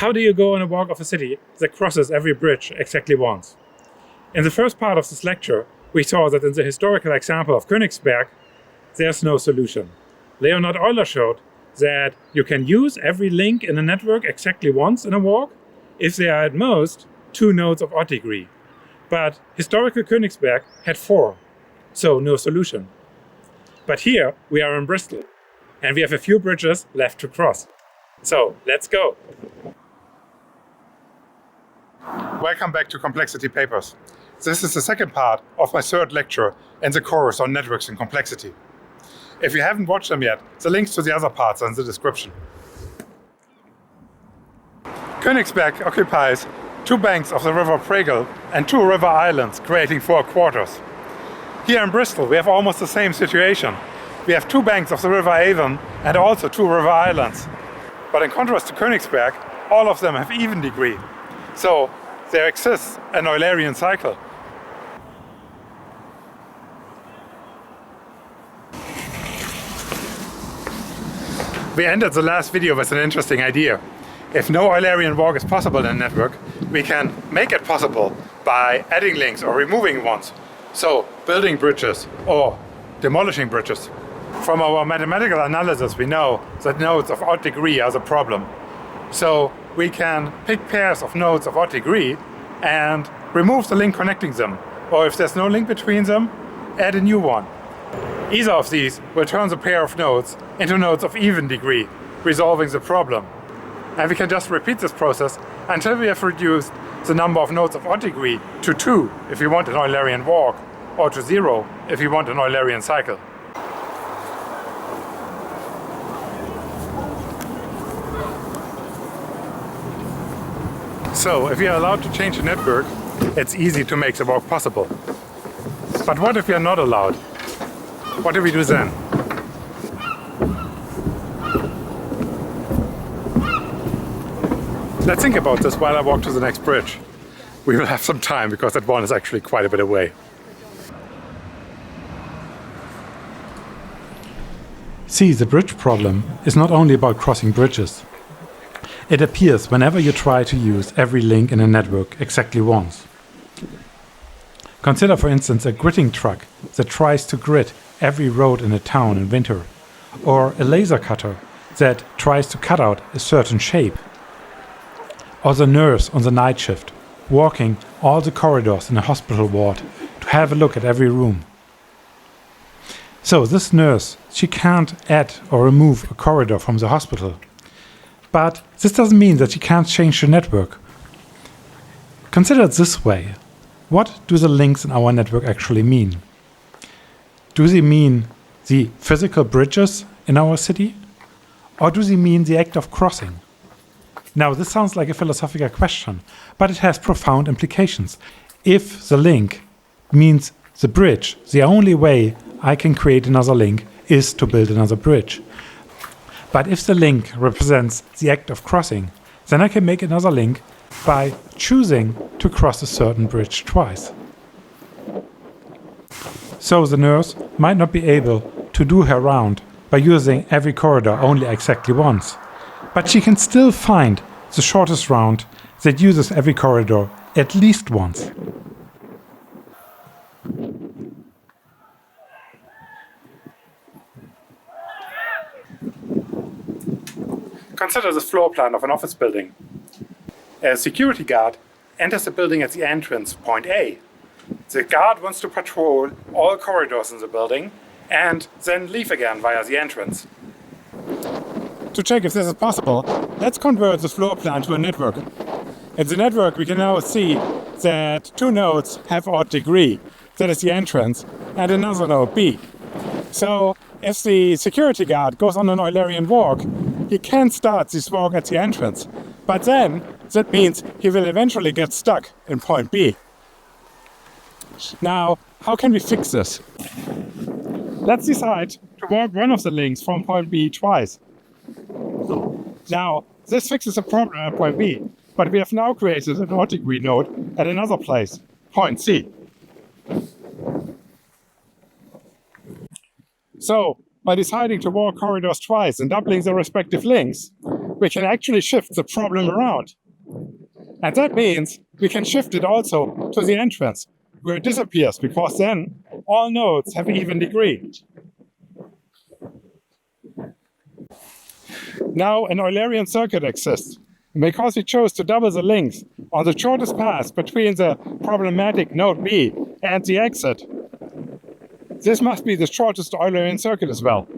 How do you go on a walk of a city that crosses every bridge exactly once? In the first part of this lecture, we saw that in the historical example of Königsberg, there's no solution. Leonhard Euler showed that you can use every link in a network exactly once in a walk if there are at most 2 nodes of odd degree. But historical Königsberg had 4, so no solution. But here we are in Bristol, and we have a few bridges left to cross. So let's go! Welcome back to Complexity Papers. This is the second part of my third lecture in the course on networks and complexity. If you haven't watched them yet, the links to the other parts are in the description. Königsberg occupies 2 banks of the river Pregel and 2 river islands, creating 4 quarters. Here in Bristol we have almost the same situation. We have 2 banks of the river Avon and also 2 river islands. But in contrast to Königsberg, all of them have even degree. So there exists an Eulerian cycle. We ended the last video with an interesting idea. If no Eulerian walk is possible in a network, we can make it possible by adding links or removing ones. So building bridges or demolishing bridges. From our mathematical analysis we know that nodes of odd degree are the problem. So we can pick pairs of nodes of odd degree and remove the link connecting them. Or if there's no link between them, add a new one. Either of these will turn the pair of nodes into nodes of even degree, resolving the problem. And we can just repeat this process until we have reduced the number of nodes of odd degree to 2 if we want an Eulerian walk, or to 0 if we want an Eulerian cycle. So, if we are allowed to change a network, it's easy to make the walk possible. But what if we are not allowed? What do we do then? Let's think about this while I walk to the next bridge. We will have some time because that one is actually quite a bit away. See, the bridge problem is not only about crossing bridges. It appears whenever you try to use every link in a network exactly once. Consider, for instance, a gridding truck that tries to grid every road in a town in winter, or a laser cutter that tries to cut out a certain shape, or the nurse on the night shift walking all the corridors in a hospital ward to have a look at every room. So this nurse, she can't add or remove a corridor from the hospital. But this doesn't mean that you can't change the network. Consider it this way. What do the links in our network actually mean? Do they mean the physical bridges in our city? Or do they mean the act of crossing? Now, this sounds like a philosophical question, but it has profound implications. If the link means the bridge, the only way I can create another link is to build another bridge. But if the link represents the act of crossing, then I can make another link by choosing to cross a certain bridge twice. So the nurse might not be able to do her round by using every corridor only exactly once, but she can still find the shortest round that uses every corridor at least once. Consider the floor plan of an office building. A security guard enters the building at the entrance, point A. The guard wants to patrol all corridors in the building and then leave again via the entrance. To check if this is possible, let's convert the floor plan to a network. In the network we can now see that 2 nodes have odd degree, that is the entrance, and another node B. So if the security guard goes on an Eulerian walk, he can start this walk at the entrance, but then that means he will eventually get stuck in point B. Now, how can we fix this? Let's decide to walk one of the links from point B twice. Now, this fixes the problem at point B, but we have now created an odd degree node at another place, point C. So, by deciding to walk corridors twice and doubling the respective links, we can actually shift the problem around. And that means we can shift it also to the entrance, where it disappears, because then all nodes have an even degree. Now an Eulerian circuit exists. Because we chose to double the length on the shortest path between the problematic node B and the exit, this must be the shortest Eulerian circuit as well.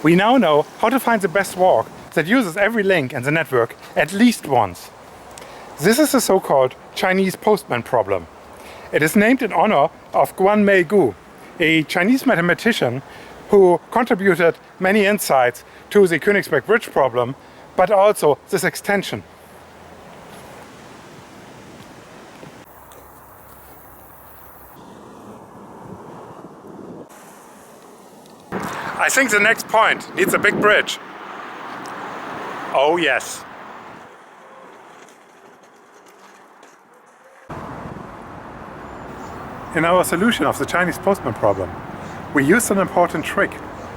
We now know how to find the best walk that uses every link in the network at least once. This is the so-called Chinese Postman problem. It is named in honor of Guanmei Gu, a Chinese mathematician who contributed many insights to the Königsberg Bridge Problem, but also this extension. I think the next point needs a big bridge. Oh yes. In our solution of the Chinese Postman problem, we used an important trick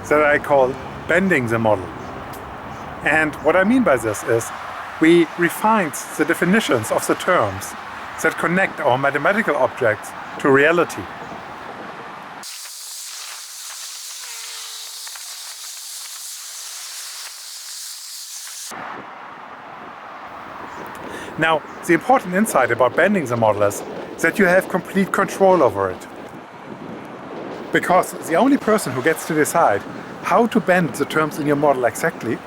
that I call bending the model. And what I mean by this is we refined the definitions of the terms that connect our mathematical objects to reality. Now, the important insight about bending the model is that you have complete control over it. Because the only person who gets to decide how to bend the terms in your model exactly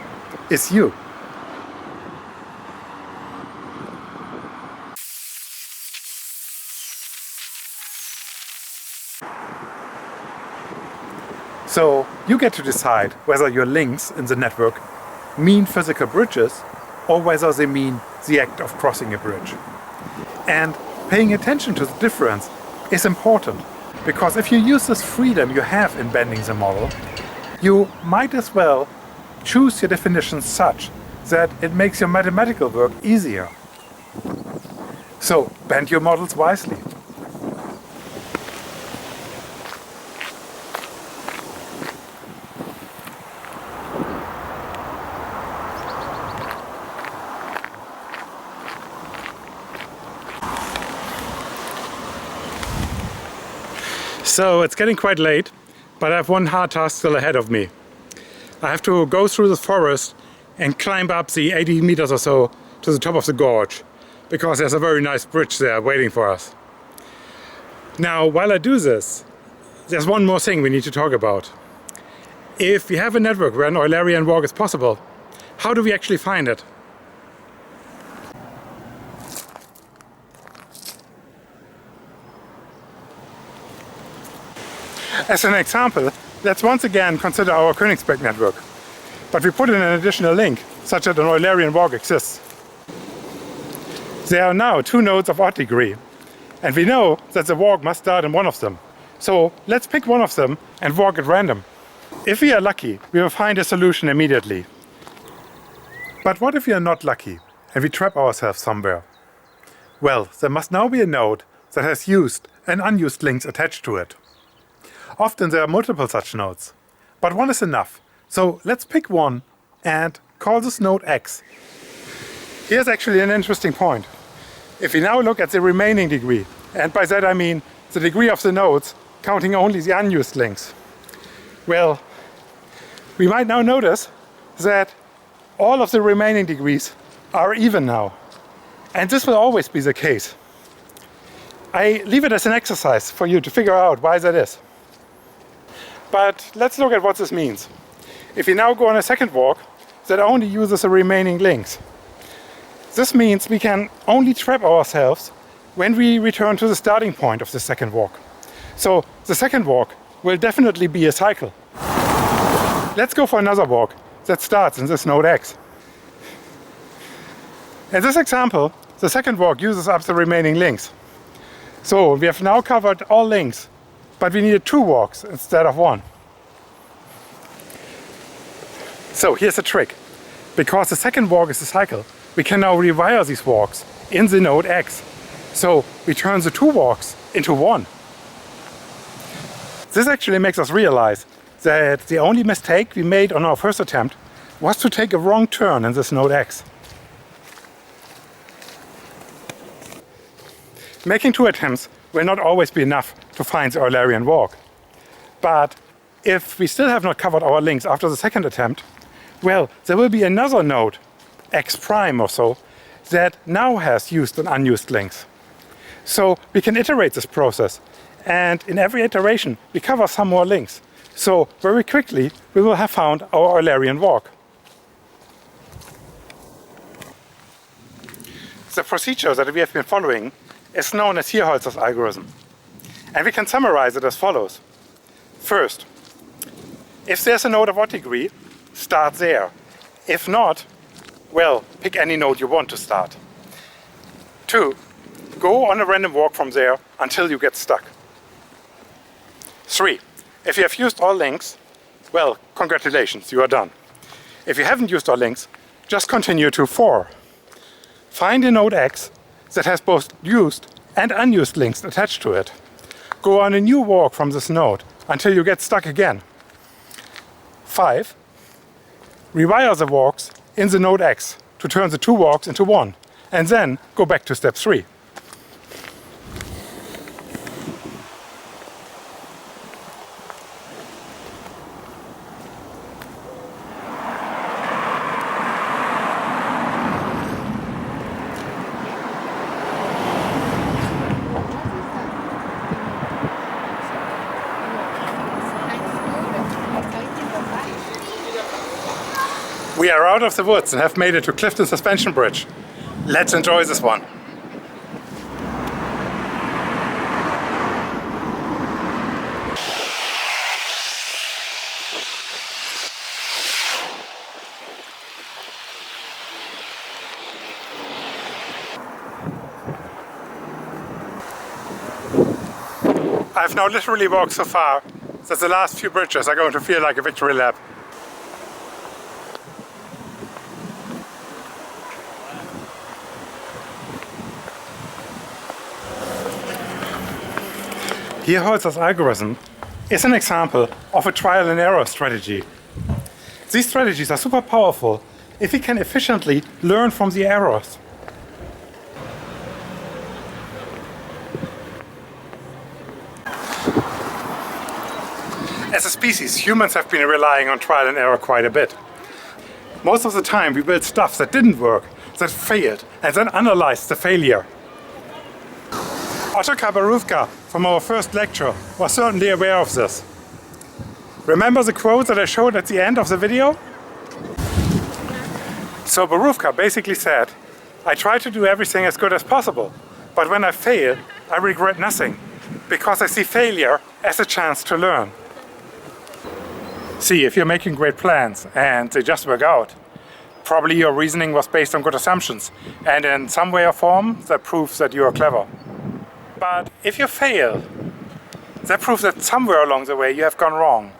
is you. So you get to decide whether your links in the network mean physical bridges or whether they mean the act of crossing a bridge. And paying attention to the difference is important, because if you use this freedom you have in bending the model, you might as well choose your definitions such that it makes your mathematical work easier. So bend your models wisely. So it's getting quite late, but I have one hard task still ahead of me. I have to go through the forest and climb up the 80 meters or so to the top of the gorge, because there's a very nice bridge there waiting for us. Now, while I do this, there's one more thing we need to talk about. If we have a network where an Eulerian walk is possible, how do we actually find it? As an example, let's once again consider our Königsberg network. But we put in an additional link, such that an Eulerian walk exists. There are now two nodes of odd degree, and we know that the walk must start in one of them. So let's pick one of them and walk at random. If we are lucky, we will find a solution immediately. But what if we are not lucky and we trap ourselves somewhere? Well, there must now be a node that has used and unused links attached to it. Often there are multiple such nodes, but one is enough. So let's pick one and call this node X. Here's actually an interesting point. If we now look at the remaining degree, and by that I mean the degree of the nodes counting only the unused links, well, we might now notice that all of the remaining degrees are even now. And this will always be the case. I leave it as an exercise for you to figure out why that is. But let's look at what this means. If we now go on a second walk that only uses the remaining links, this means we can only trap ourselves when we return to the starting point of the second walk. So the second walk will definitely be a cycle. Let's go for another walk that starts in this node X. In this example, the second walk uses up the remaining links. So we have now covered all links, but we needed two walks instead of one. So here's the trick. Because the second walk is a cycle, we can now rewire these walks in the node X. So we turn the two walks into one. This actually makes us realize that the only mistake we made on our first attempt was to take a wrong turn in this node X. Making two attempts will not always be enough to find the Eulerian walk. But if we still have not covered our links after the second attempt, well, there will be another node, X prime or so, that now has used and unused links. So we can iterate this process, and in every iteration we cover some more links. So very quickly we will have found our Eulerian walk. The procedure that we have been following is known as Hierholzer's algorithm. And we can summarize it as follows. First, if there's a node of odd degree, start there. If not, well, pick any node you want to start. 2, go on a random walk from there until you get stuck. 3, if you have used all links, well, congratulations, you are done. If you haven't used all links, just continue to 4. Find a node X that has both used and unused links attached to it. Go on a new walk from this node until you get stuck again. 5. Rewire the walks in the node X to turn the two walks into one, and then go back to step 3. We are out of the woods and have made it to Clifton Suspension Bridge. Let's enjoy this one. I've now literally walked so far that the last few bridges are going to feel like a victory lap. Hierholzer's algorithm is an example of a trial and error strategy. These strategies are super powerful if we can efficiently learn from the errors. As a species, humans have been relying on trial and error quite a bit. Most of the time we built stuff that didn't work, that failed, and then analyzed the failure. Ottokar Borówka from our first lecture was certainly aware of this. Remember the quote that I showed at the end of the video? So Borówka basically said, I try to do everything as good as possible, but when I fail, I regret nothing, because I see failure as a chance to learn. See, if you're making great plans and they just work out, probably your reasoning was based on good assumptions, and in some way or form that proves that you are clever. But if you fail, that proves that somewhere along the way you have gone wrong.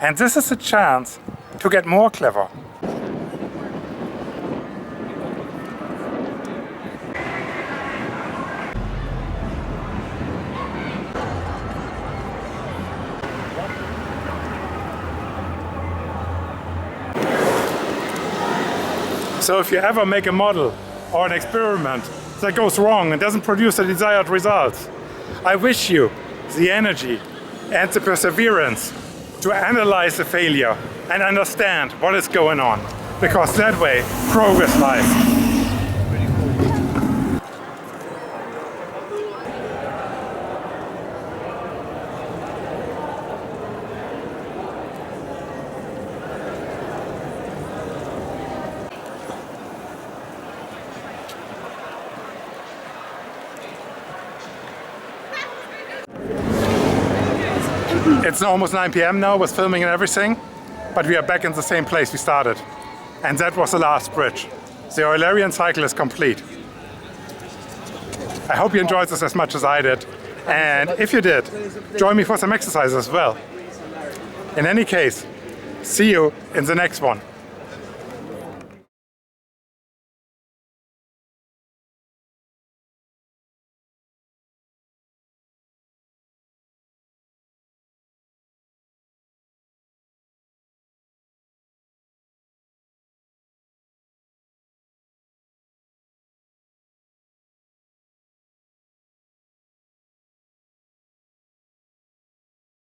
And this is a chance to get more clever. So if you ever make a model or an experiment that goes wrong and doesn't produce the desired results, I wish you the energy and the perseverance to analyze the failure and understand what is going on, because that way progress lies. It's almost 9 PM now with filming and everything, but we are back in the same place we started. And that was the last bridge. The Eulerian cycle is complete. I hope you enjoyed this as much as I did. And if you did, join me for some exercises as well. In any case, see you in the next one.